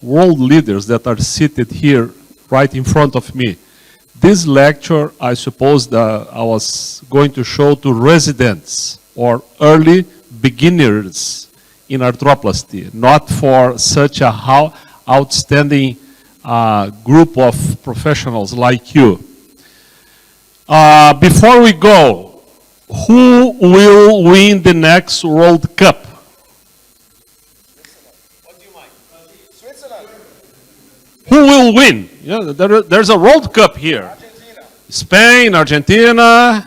world leaders that are seated here right in front of me. This lecture, I suppose that I was going to show to residents or early beginners in arthroplasty, not for such a outstanding group of professionals like you. Before we go, who will win the next World Cup? What do you mind? Switzerland. Who will win? Yeah, there's a World Cup here. Argentina. Spain, Argentina,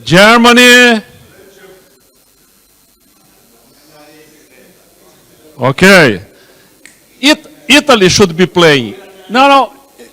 Germany. Okay. Italy should be playing. No,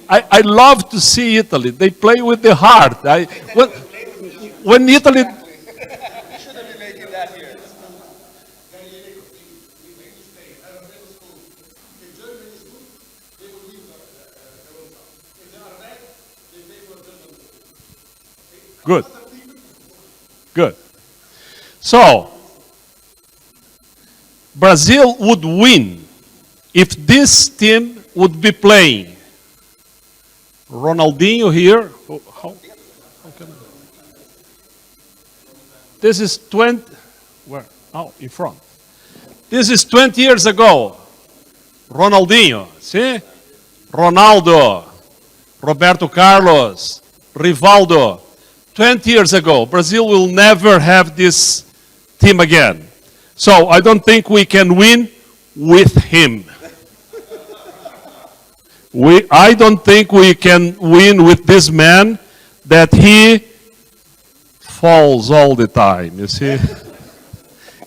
I love to see Italy. They play with the heart. When Italy... We shouldn't be making that here. Good. Good. So, Brazil would win if this team would be playing. Ronaldinho here. How can I? This is 20. Where? Oh, in front. This is 20 years ago. Ronaldinho. See? Ronaldo. Roberto Carlos. Rivaldo. 20 years ago. Brazil will never have this team again. So I don't think we can win with him. I don't think we can win with this man that he falls all the time, you see.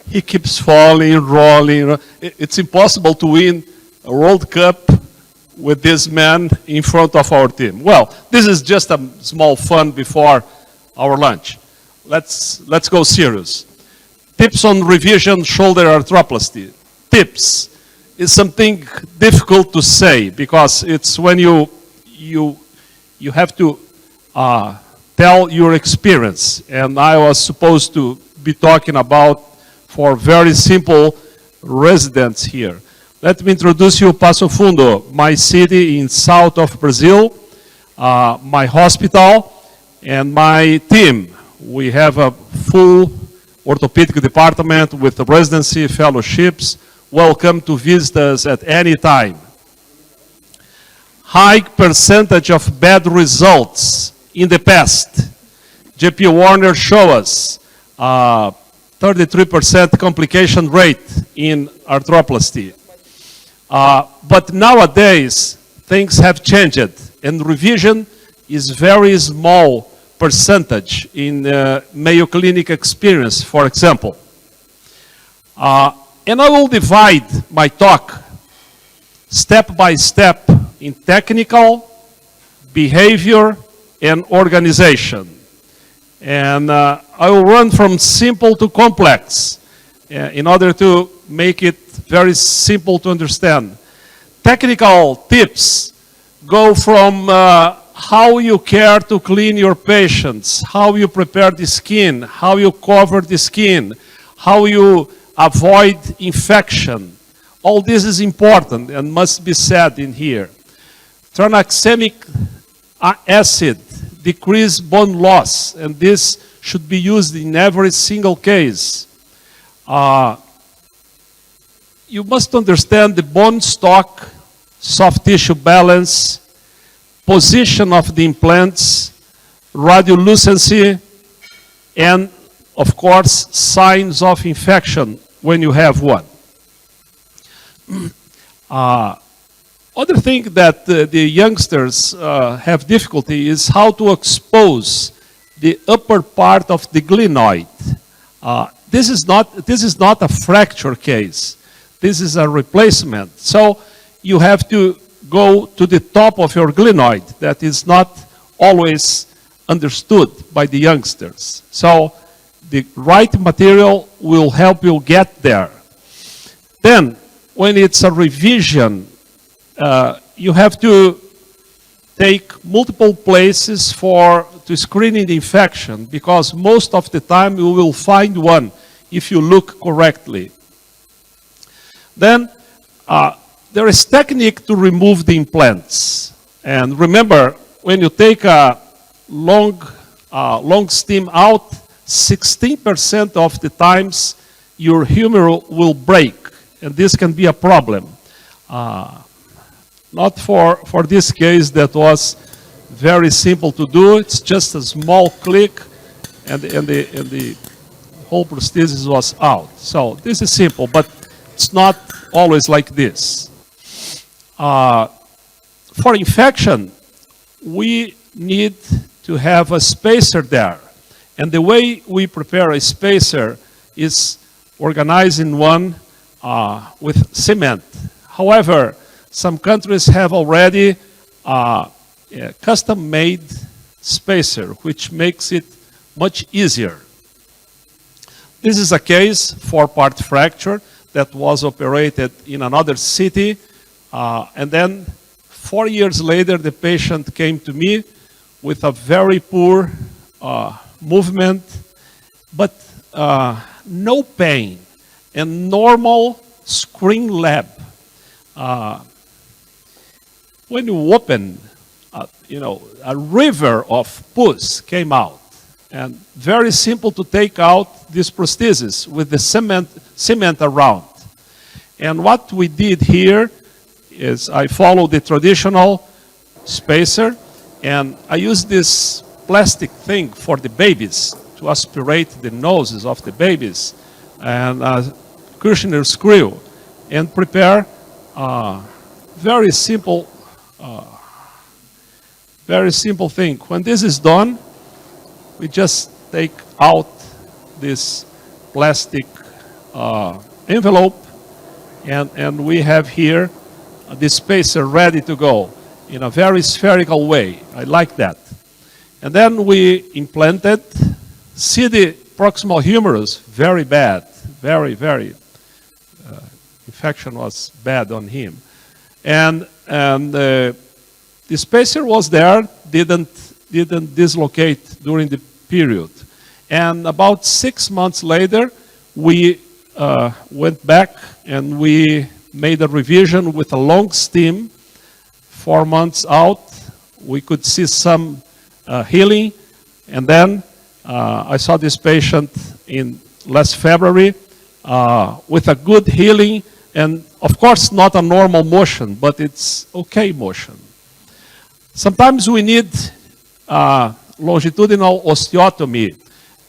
He keeps falling, rolling. It's impossible to win a World Cup with this man in front of our team. Well, this is just a small fun before our lunch. Let's go serious. Tips on revision shoulder arthroplasty. Tips is something difficult to say because it's when you have to tell your experience. And I was supposed to be talking about for very simple residents here. Let me introduce you Passo Fundo, my city in south of Brazil, my hospital, and my team. We have a full orthopedic department with residency fellowships. Welcome to visit us at any time. High percentage of bad results in the past. JP Warner show us 33% complication rate in arthroplasty. But nowadays, things have changed, and revision is very small percentage in Mayo Clinic experience, for example. And I will divide my talk step by step in technical, behavior, and organization. And I will run from simple to complex in order to make it very simple to understand. Technical tips go from how you care to clean your patients, how you prepare the skin, how you cover the skin, how you avoid infection. All this is important and must be said in here. Tranexamic acid decrease bone loss, and this should be used in every single case. You must understand the bone stock, soft tissue balance, position of the implants, radiolucency, and of course signs of infection when you have one. Other thing that the youngsters have difficulty is how to expose the upper part of the glenoid. This is not a fracture case. This is a replacement. So you have to go to the top of your glenoid. That is not always understood by the youngsters. So the right material will help you get there. Then, when it's a revision, you have to take multiple places to screening the infection, because most of the time you will find one if you look correctly. Then, there is technique to remove the implants. And remember, when you take a long stem out, 16% of the times your humeral will break, and this can be a problem. Not for this case that was very simple to do. It's just a small click, and the whole prosthesis was out. So this is simple, but it's not always like this. For infection, we need to have a spacer there. And the way we prepare a spacer is organizing one with cement. However, some countries have already a custom-made spacer, which makes it much easier. This is a case, 4-part fracture, that was operated in another city. And then 4 years later, the patient came to me with a very poor movement, but no pain, and normal screen lab. When you open, a river of pus came out, and very simple to take out this prosthesis with the cement around. And what we did here is I followed the traditional spacer, and I used this plastic thing for the babies to aspirate the noses of the babies, and a Kirchner screw, and prepare very simple thing. When this is done, we just take out this plastic envelope, and we have here the spacer ready to go in a very spherical way. I like that. And then we implanted. See the proximal humerus, very bad, very infection was bad on him. And the spacer was there, didn't dislocate during the period. And about 6 months later, we went back and we made a revision with a long stem. 4 months out, we could see some healing. And then I saw this patient in last February with a good healing, and of course not a normal motion, but it's okay motion. Sometimes we need longitudinal osteotomy,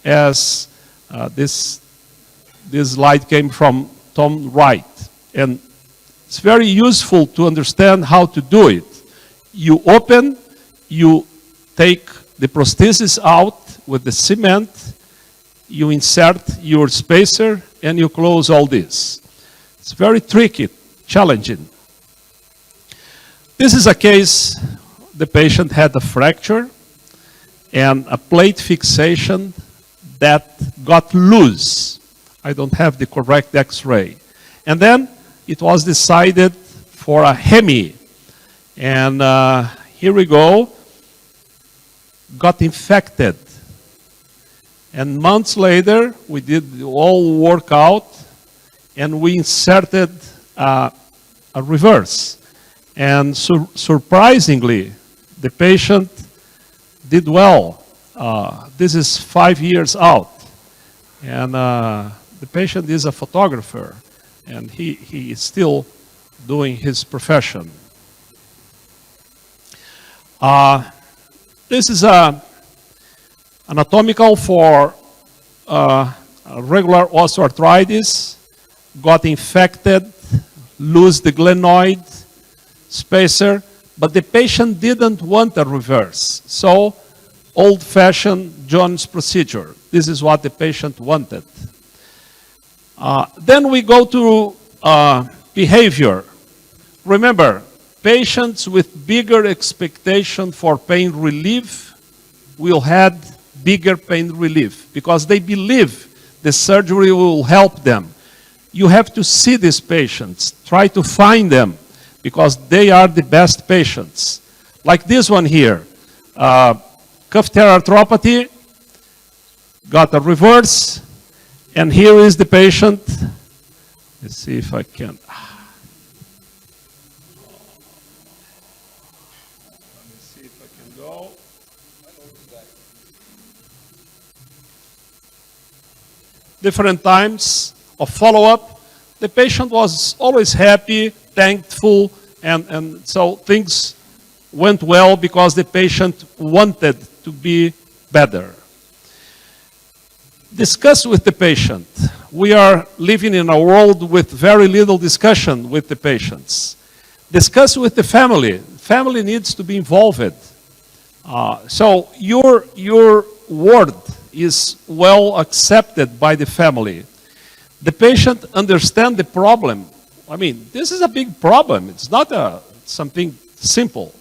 as this slide came from Tom Wright. And it's very useful to understand how to do it. You open, you take the prosthesis out with the cement, you insert your spacer, and you close all this. It's very tricky, challenging. This is a case, the patient had a fracture and a plate fixation that got loose. I don't have the correct X-ray. And then it was decided for a hemi. And here we go, got infected. And months later, we did all work out, and we inserted a reverse. And surprisingly, the patient did well. This is 5 years out. And the patient is a photographer, and he is still doing his profession. This is anatomical for regular osteoarthritis, got infected, lose the glenoid spacer, but the patient didn't want a reverse. So, old-fashioned Jones procedure. This is what the patient wanted. Then we go to behavior. Remember, patients with bigger expectation for pain relief will have bigger pain relief because they believe the surgery will help them. You have to see these patients, try to find them, because they are the best patients. Like this one here, cuff tear arthropathy, got a reverse, and here is the patient. Let's see if I can. go. Different times of follow-up. The patient was always happy, thankful, and so things went well because the patient wanted to be better. Discuss with the patient. We are living in a world with very little discussion with the patients. Discuss with the family. Family needs to be involved. So your word is well accepted by the family. The patient understands the problem. I mean, this is a big problem. It's not something simple.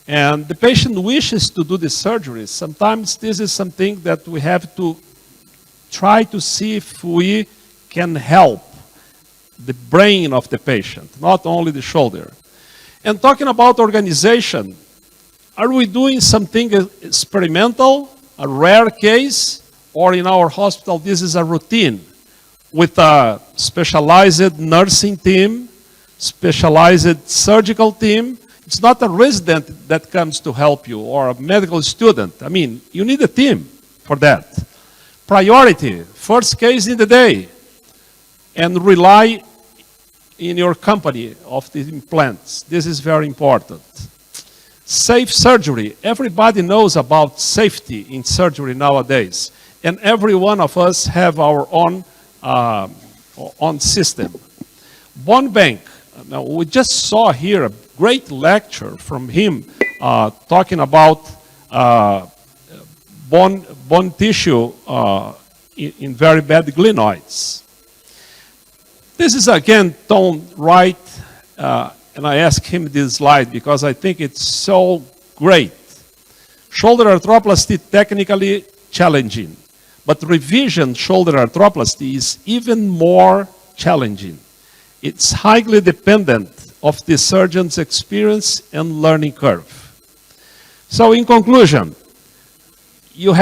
And the patient wishes to do the surgery. Sometimes this is something that we have to try to see if we can help the brain of the patient, not only the shoulder. And talking about organization, are we doing something experimental, a rare case, or in our hospital this is a routine with a specialized nursing team, specialized surgical team? It's not a resident that comes to help you or a medical student. I mean, you need a team for that. Priority, first case in the day, and rely in your company of the implants. This is very important. Safe surgery. Everybody knows about safety in surgery nowadays, and every one of us have our own system. Bone bank. Now, we just saw here a great lecture from him talking about bone tissue in very bad glenoids. This is again Tom Wright, and I asked him this slide because I think it's so great. Shoulder arthroplasty technically challenging, but revision shoulder arthroplasty is even more challenging. It's highly dependent of the surgeon's experience and learning curve. So in conclusion, you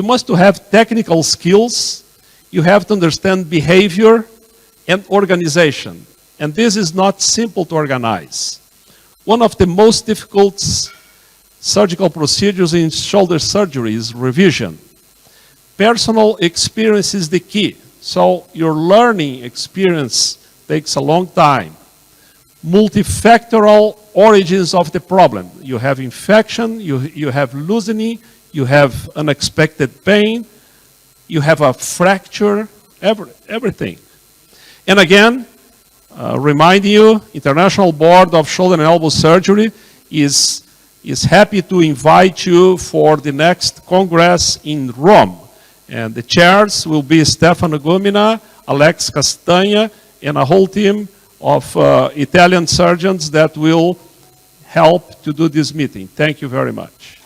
must have technical skills, you have to understand behavior and organization. And this is not simple to organize. One of the most difficult surgical procedures in shoulder surgery is revision. Personal experience is the key. So your learning experience takes a long time. Multifactorial origins of the problem. You have infection, you have loosening, you have unexpected pain, you have a fracture, everything. And again, remind you, International Board of Shoulder and Elbow Surgery is happy to invite you for the next Congress in Rome. And the chairs will be Stefano Gumina, Alex Castagna, and a whole team of Italian surgeons that will help to do this meeting. Thank you very much.